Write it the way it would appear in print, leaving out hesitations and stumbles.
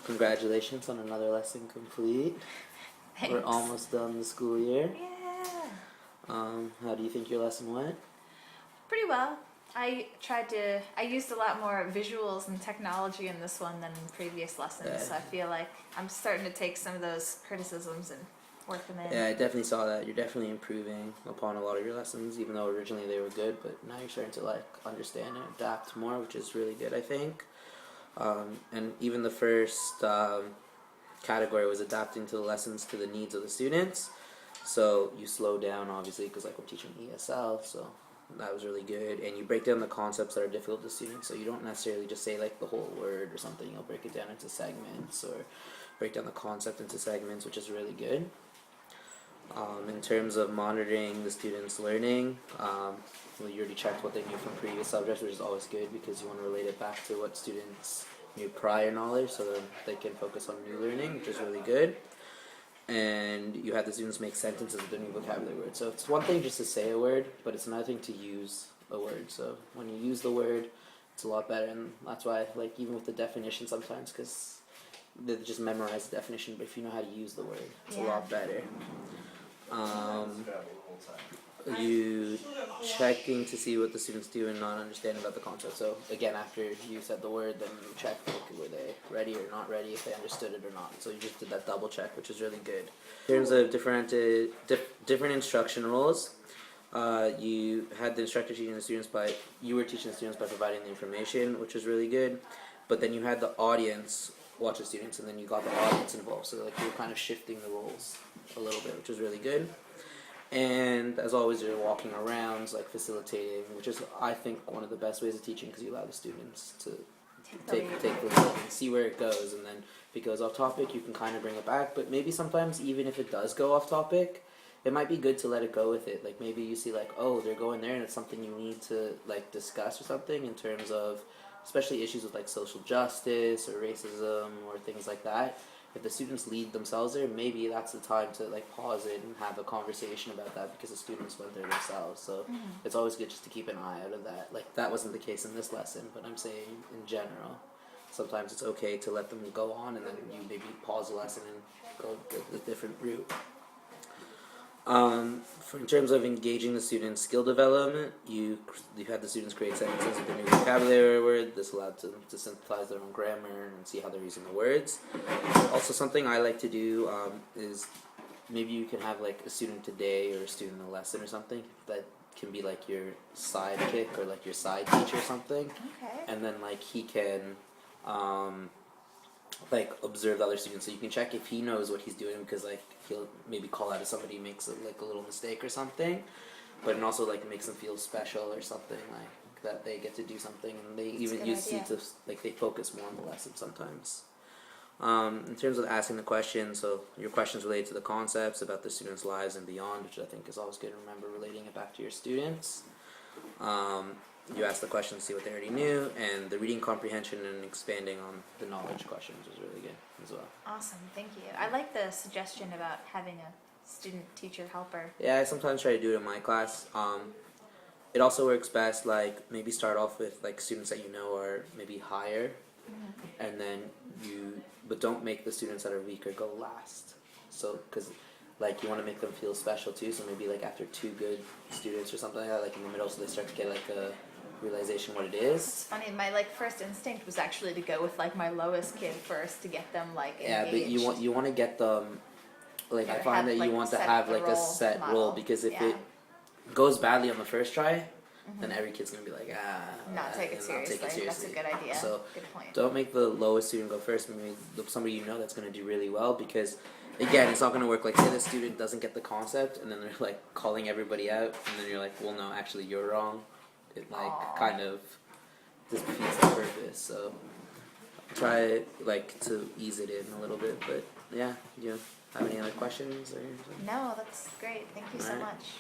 Congratulations on another lesson complete. Thanks. We're almost done the school year. Yeah. How do you think your lesson went? Pretty well. I used a lot more visuals and technology in this one than in previous lessons, Yeah. so I feel like I'm starting to take some of those criticisms and work them in. Yeah, I definitely saw that. You're definitely improving upon a lot of your lessons, even though originally they were good, but now you're starting to understand and adapt more, which is really good, I think. And even the first category was adapting to the lessons to the needs of the students. So you slow down, obviously, because I'm teaching ESL, so that was really good. And you break down the concepts that are difficult to students, so you don't necessarily just say the whole word or something. You'll break it down into segments or break down the concept into segments, which is really good. In terms of monitoring the students' learning, you already checked what they knew from previous subjects, which is always good because you want to relate it back to what students knew prior knowledge, so that they can focus on new learning, which is really good. And you had the students make sentences with their new vocabulary words. So it's one thing just to say a word, but it's another thing to use a word. So when you use the word, it's a lot better, and that's why even with the definition sometimes, because they just memorize the definition, but if you know how to use the word, it's a lot better. You checking to see what the students do and not understand about the concept. So again, after you said the word, then you check were they ready or not ready, if they understood it or not. So you just did that double check, which is really good. In terms of different instruction roles, you had the instructor teaching the students you were teaching the students by providing the information, which was really good. But then you had the audience watch the students, and then you got the audience involved. So you were kind of shifting the roles a little bit, which was really good. And as always, you're walking around, facilitating, which is, I think, one of the best ways of teaching, because you allow the students to take the lead and see where it goes. And then if it goes off topic, you can kind of bring it back. But maybe sometimes, even if it does go off topic, it might be good to let it go with it. Maybe you see oh, they're going there, and it's something you need to discuss or something in terms of, especially issues with social justice or racism or things like that. If the students lead themselves there, maybe that's the time to pause it and have a conversation about that, because the students went there themselves. So it's always good just to keep an eye out of that. That wasn't the case in this lesson, but I'm saying in general, sometimes it's okay to let them go on, and then you maybe pause the lesson and go a different route. In terms of engaging the students' skill development, you had the students create sentences with their new vocabulary word. This allowed them to synthesize their own grammar and see how they're using the words. Also, something I like to do is maybe you can have a student today or a student in a lesson or something that can be your sidekick or your side teacher or something. Okay. And then he can observe the other students, so you can check if he knows what he's doing, because he'll maybe call out if somebody makes a little mistake or something, but it also makes them feel special or something, that they get to do something, and they see to they focus more on the lesson sometimes. In terms of asking the questions, so your questions relate to the concepts about the students' lives and beyond, which I think is always good to remember, relating it back to your students. You ask the questions to see what they already knew, and the reading comprehension and expanding on the knowledge questions was really good as well. Awesome, thank you. I like the suggestion about having a student teacher helper. Yeah, I sometimes try to do it in my class. It also works best, maybe start off with students that you know are maybe higher, and then but don't make the students that are weaker go last. So, because you want to make them feel special too, so maybe after two good students or something like that, in the middle, so they start to get a realization what it is. It's funny, my first instinct was actually to go with my lowest kid first to get them engaged. Yeah, but you want to get them I find that you want to have a set role, because if it goes badly on the first try, then every kid's gonna be not take it seriously. That's a good idea. So good point. Don't make the lowest student go first. Maybe somebody that's gonna do really well, because again, it's not gonna work. Say the student doesn't get the concept, and then they're calling everybody out, and then you're well, no, actually you're wrong. It kind of defeats the purpose. So try to ease it in a little bit. But yeah, have any other questions or? No, that's great. Thank you so much.